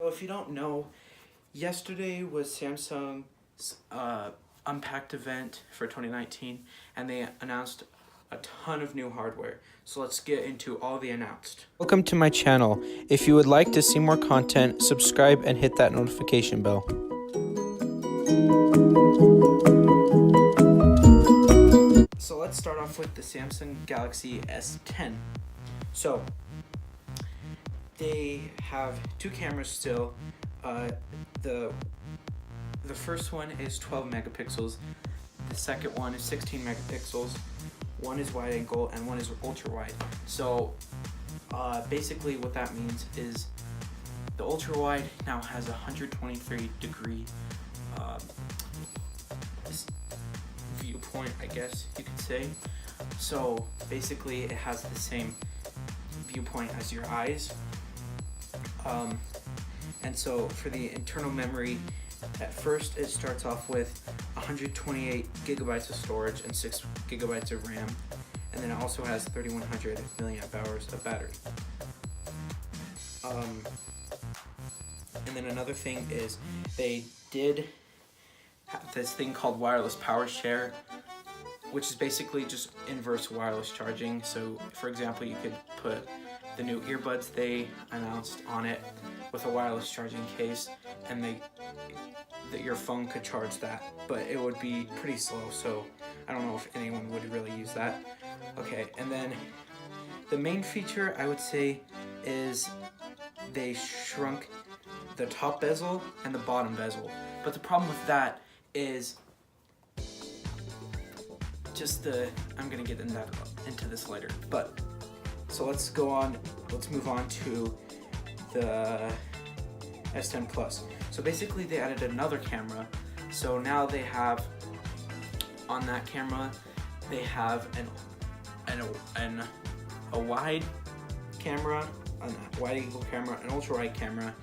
So if you don't know, yesterday was Samsung's Unpacked Event for 2019, and they announced a ton of new hardware. So let's get into all the announced. Welcome to my channel. If you would like to see more content, subscribe and hit that notification bell. So let's start off with the Samsung Galaxy S10. So they have two cameras still. The first one is 12 megapixels. The second one is 16 megapixels. One is wide angle and one is ultra wide. So basically what that means is the ultra wide now has a 123 degree viewpoint, I guess you could say. So basically it has the same viewpoint as your eyes. And so for the internal memory, at first it starts off with 128 gigabytes of storage and 6 gigabytes of RAM, and then it also has 3100 milliamp hours of battery. And then another thing is they did have this thing called wireless power share, which is basically just inverse wireless charging. So for example, you could put the new earbuds they announced on it with a wireless charging case, and that your phone could charge that, but it would be pretty slow, so I don't know if anyone would really use that. Okay, and then the main feature I would say is they shrunk the top bezel and the bottom bezel, but the problem with that is just I'm gonna get into this later, but so let's move on to the S10 Plus. So basically they added another camera. So now they have, on that camera, they have a wide camera, a wide angle camera, an ultra wide camera,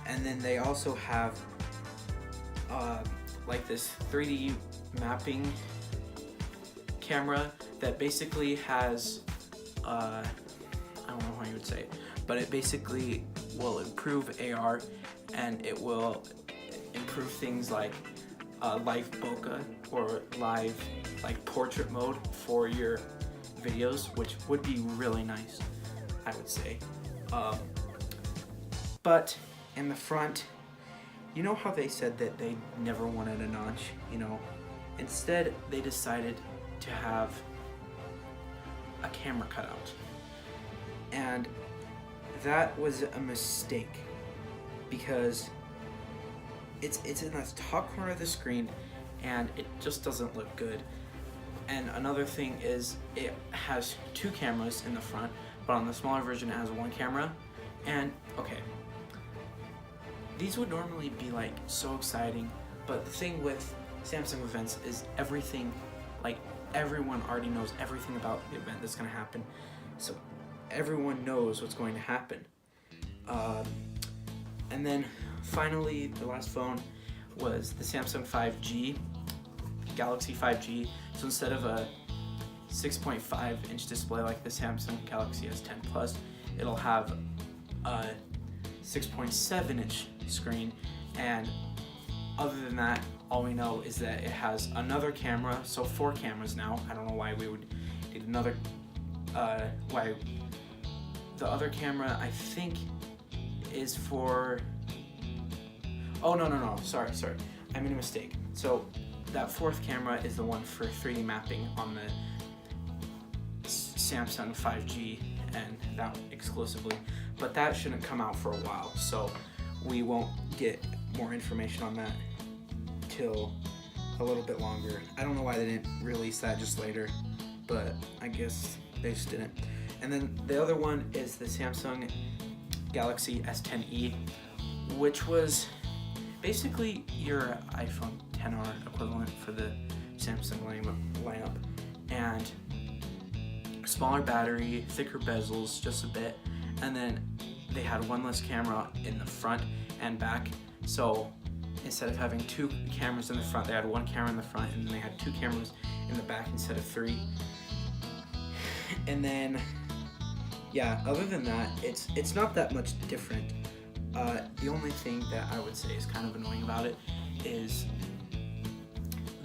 and then they also have like this 3D mapping camera that basically has I don't know how you would say it, but it basically will improve AR, and it will improve things like live bokeh or live like portrait mode for your videos, which would be really nice, I would say. But in the front, you know how they said that they never wanted a notch, instead they decided to have a camera cutout. And that was a mistake because it's in the top corner of the screen and it just doesn't look good. And another thing is it has two cameras in the front, but on the smaller version it has one camera. And okay, these would normally be like so exciting, but the thing with Samsung events is everything, like everyone already knows everything about the event that's going to happen, so everyone knows what's going to happen. And then finally, the last phone was the Samsung 5G, Galaxy 5G. So instead of a 6.5 inch display like the Samsung Galaxy S10 Plus, it'll have a 6.7 inch screen. And other than that, all we know is that it has another camera, so 4 cameras now. I don't know why we would need another, why the other camera I think is for, oh no, sorry, I made a mistake. So that 4th camera is the one for 3D mapping on the Samsung 5G, and that exclusively, but that shouldn't come out for a while, so we won't get more information on that till a little bit longer. I don't know why they didn't release that just later, but I guess they just didn't. And then the other one is the Samsung Galaxy S10e, which was basically your iPhone XR equivalent for the Samsung lineup, and smaller battery, thicker bezels just a bit, and then they had one less camera in the front and back. So instead of having 2 cameras in the front, they had 1 camera in the front, and then they had 2 cameras in the back instead of 3. And then yeah, other than that, it's not that much different, The only thing that I would say is kind of annoying about it is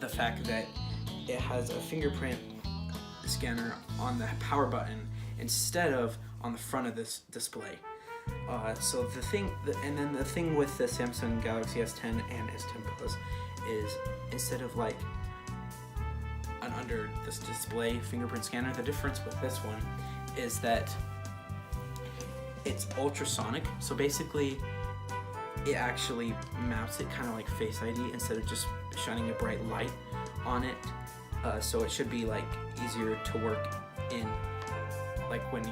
the fact that it has a fingerprint scanner on the power button instead of on the front of this display. So the thing with the Samsung Galaxy S10 and S10 Plus is instead of like an under this display fingerprint scanner, the difference with this one is that it's ultrasonic. So basically it actually maps it kind of like Face ID instead of just shining a bright light on it. So it should be like easier to work in, like when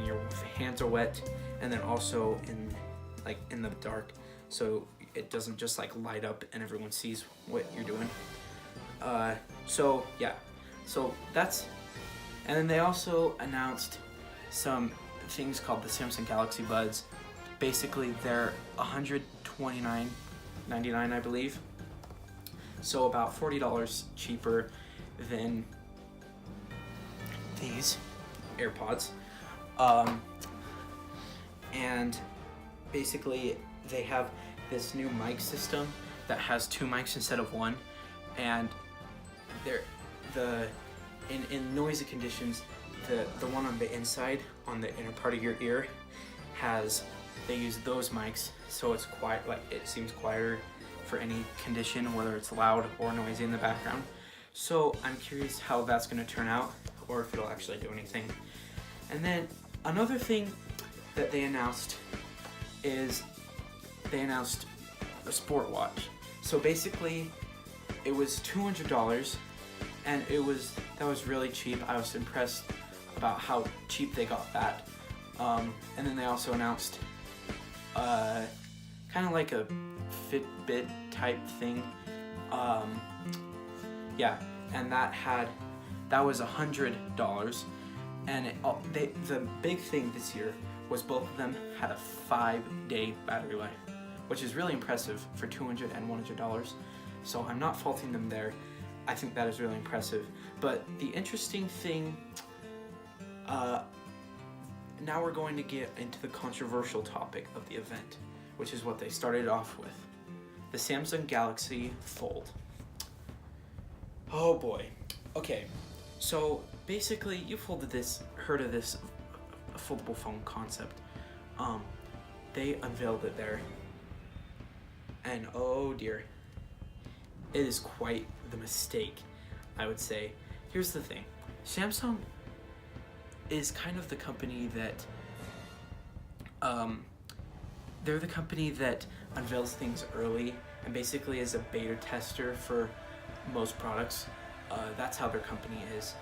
your hands are wet, and then also in the dark, so it doesn't just like light up and everyone sees what you're doing. So yeah, so that's, and then they also announced some things called the Samsung Galaxy Buds. Basically they're $129.99, I believe, so about $40 cheaper than these AirPods. And basically they have this new mic system that has 2 mics instead of 1, and in noisy conditions, the one on the inside, on the inner part of your ear, they use those mics, so it's quiet, like it seems quieter for any condition, whether it's loud or noisy in the background. So I'm curious how that's going to turn out, or if it'll actually do anything. And then another thing that they announced is they announced a sport watch. So basically it was $200, and that was really cheap. I was impressed about how cheap they got that. And then they also announced kind of like a Fitbit type thing. Yeah, and that was $100. And the big thing this year was both of them had a 5-day battery life, which is really impressive for $200 and $100. So I'm not faulting them there. I think that is really impressive. But the interesting thing, now we're going to get into the controversial topic of the event, which is what they started off with. The Samsung Galaxy Fold. Oh boy. Okay, so basically you've heard of this foldable phone concept. They unveiled it there, and oh dear, it is quite the mistake, I would say. Here's the thing, Samsung is kind of the company that they're the company that unveils things early and basically is a beta tester for most products. That's how their company is.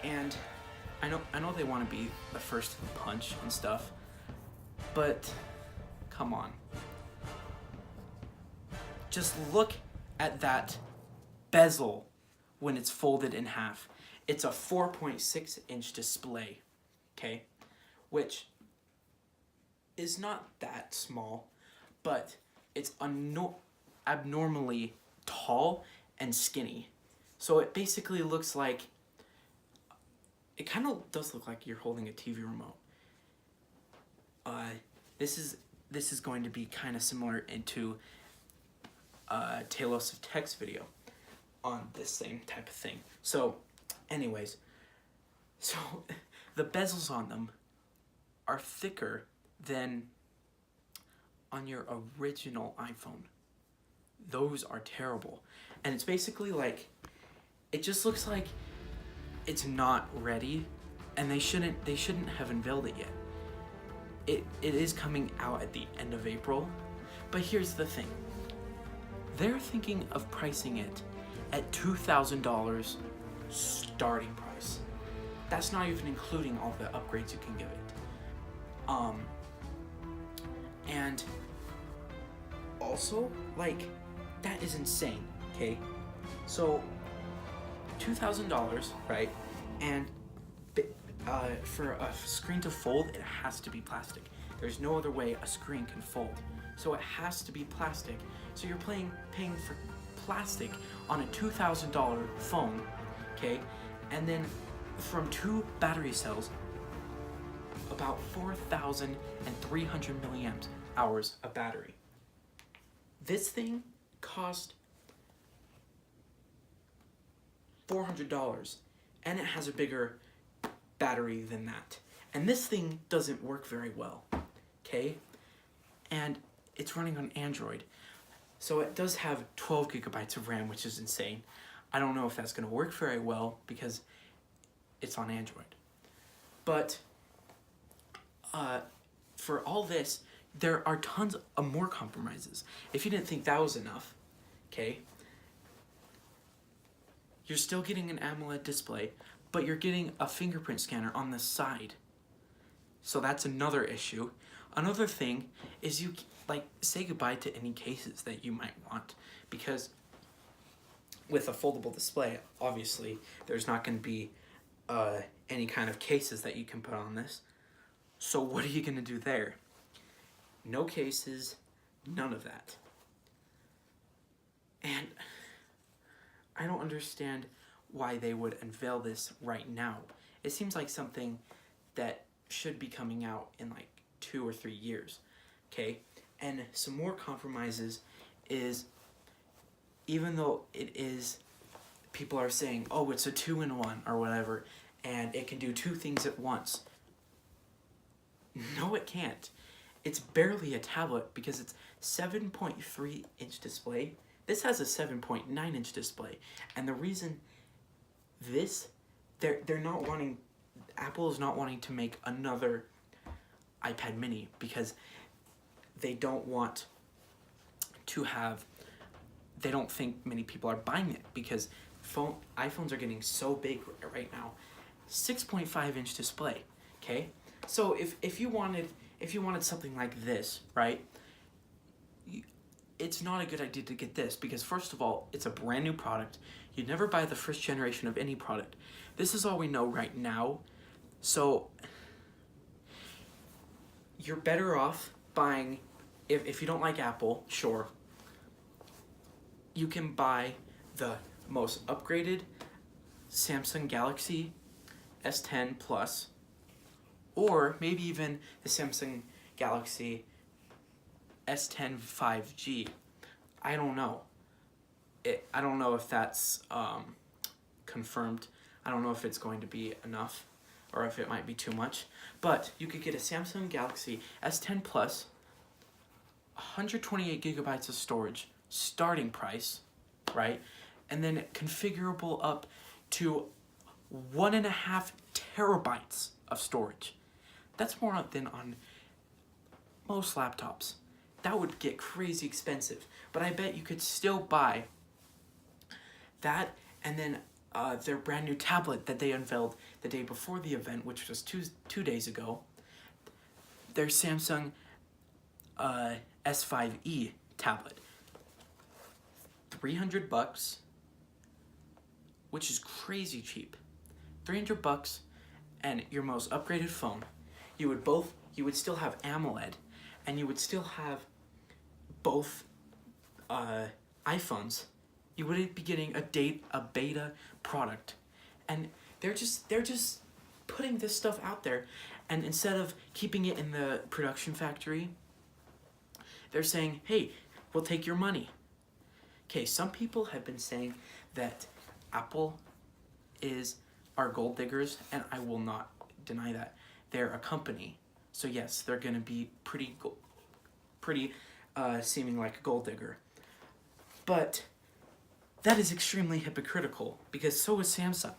And I know they want to be the first to the punch and stuff, but come on. Just look at that bezel when it's folded in half. It's a 4.6-inch display, okay? Which is not that small, but it's abnormally tall and skinny. So it basically looks like, it kind of does look like you're holding a TV remote. This is going to be kind of similar into Talos of Text video on this same type of thing. So anyways, so the bezels on them are thicker than on your original iPhone. Those are terrible. And it's basically like, it just looks like it's not ready, and they shouldn't have unveiled it yet. It is coming out at the end of April, but here's the thing. They're thinking of pricing it at $2,000 starting price. That's not even including all the upgrades you can give it. And also, like, that is insane, okay? So, $2,000, right? And for a screen to fold, it has to be plastic. There's no other way a screen can fold. So it has to be plastic. So you're paying for plastic on a $2,000 phone, okay? And then from 2 battery cells, about 4,300 milliamp hours of battery. This thing cost $400, and it has a bigger battery than that. And this thing doesn't work very well, okay? And it's running on Android. So it does have 12 gigabytes of RAM, which is insane. I don't know if that's gonna work very well because it's on Android. But for all this, there are tons of more compromises. If you didn't think that was enough, okay, you're still getting an AMOLED display, but you're getting a fingerprint scanner on the side. So that's another issue. Another thing is you say goodbye to any cases that you might want, because with a foldable display, obviously there's not going to be any kind of cases that you can put on this. So what are you going to do there? No cases, none of that. And I don't understand why they would unveil this right now. It seems like something that should be coming out in like 2 or 3 years, okay? And some more compromises is, even though it is, people are saying, oh, it's a 2-in-1 or whatever, and it can do 2 things at once. No, it can't. It's barely a tablet because it's 7.3 inch display. This has a 7.9 inch display. And the reason they're not wanting, Apple is not wanting to make another iPad mini because they don't want to have, they don't think many people are buying it because iPhones are getting so big right now. 6.5 inch display, okay? So if you wanted something like this, right, it's not a good idea to get this because, first of all, it's a brand new product. You'd never buy the first generation of any product. This is all we know right now. So you're better off buying, if you don't like Apple, sure, you can buy the most upgraded Samsung Galaxy S10 Plus, or maybe even the Samsung Galaxy S10 5G. I don't know. I don't know if that's confirmed. I don't know if it's going to be enough or if it might be too much. But you could get a Samsung Galaxy S10 Plus, 128 gigabytes of storage, starting price, right? And then configurable up to 1.5 terabytes of storage. That's more than on most laptops. That would get crazy expensive, but I bet you could still buy that, and then their brand new tablet that they unveiled the day before the event, which was two days ago, their Samsung S5e tablet. $300, which is crazy cheap. $300 and your most upgraded phone. You would still have AMOLED, and you would still have both iPhones. You wouldn't be getting a beta product, and they're just putting this stuff out there, and instead of keeping it in the production factory, they're saying, hey, we'll take your money. Okay, some people have been saying that Apple are gold diggers, and I will not deny that. They're a company, so yes, they're gonna be pretty seeming like a gold digger. But that is extremely hypocritical, because so is Samsung.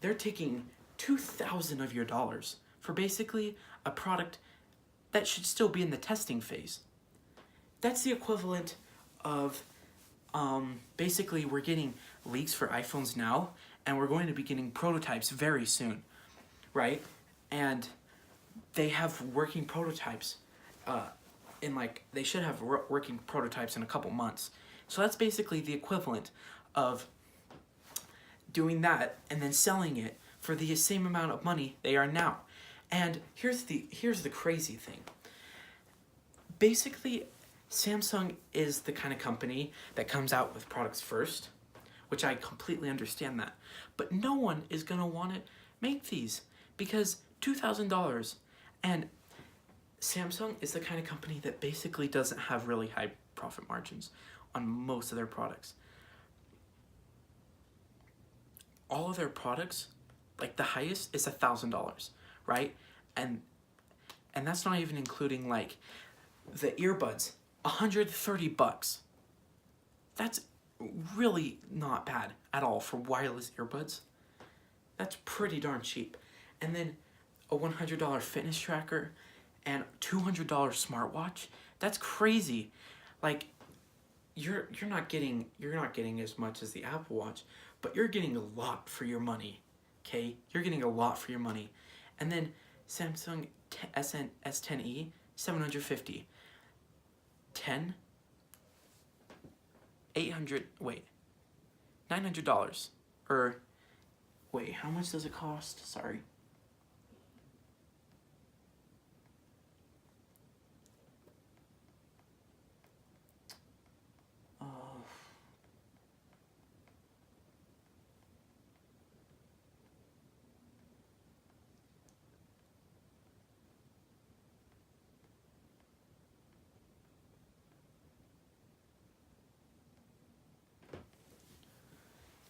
They're taking $2,000 of your dollars for basically a product that should still be in the testing phase. That's the equivalent of basically we're getting leaks for iPhones now, and we're going to be getting prototypes very soon, right? And they have working prototypes they should have working prototypes in a couple months. So that's basically the equivalent of doing that and then selling it for the same amount of money they are now. And here's the crazy thing. Basically, Samsung is the kind of company that comes out with products first, which I completely understand that. But no one is going to want to make these because $2,000. And Samsung is the kind of company that basically doesn't have really high profit margins on most of their products. All of their products, like the highest is $1,000, right? And that's not even including like the earbuds, $130. That's really not bad at all for wireless earbuds. That's pretty darn cheap. And then a $100 fitness tracker and $200 smartwatch. That's crazy. Like you're not getting as much as the Apple Watch, but you're getting a lot for your money. Okay? You're getting a lot for your money. And then Samsung S10e, $750. 10, 800, wait, $900. Or, wait, how much does it cost? Sorry.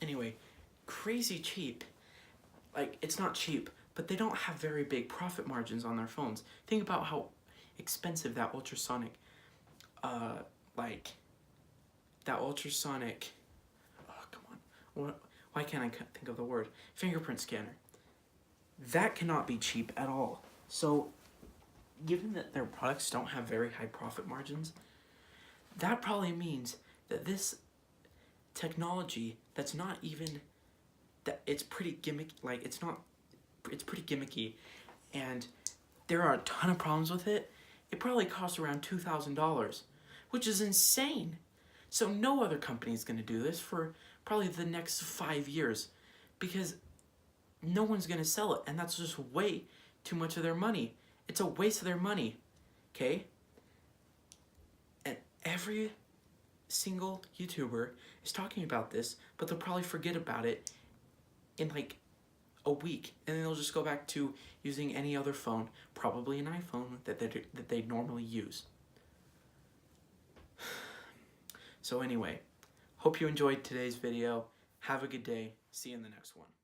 Anyway, crazy cheap. Like, it's not cheap, but they don't have very big profit margins on their phones. Think about how expensive that ultrasonic, oh, come on. Why can't I think of the word? Fingerprint scanner. That cannot be cheap at all. So, given that their products don't have very high profit margins, that probably means that this technology that's not even that it's pretty gimmicky, like it's pretty gimmicky, and there are a ton of problems with it. It probably costs around $2,000, which is insane. So no other company is going to do this for probably the next 5 years, because no one's going to sell it, and that's just way too much of their money. It's a waste of their money. Okay? And every single YouTuber is talking about this, but they'll probably forget about it in like a week, and then they'll just go back to using any other phone, probably an iPhone that they normally use. So anyway, hope you enjoyed today's video. Have a good day. See you in the next one.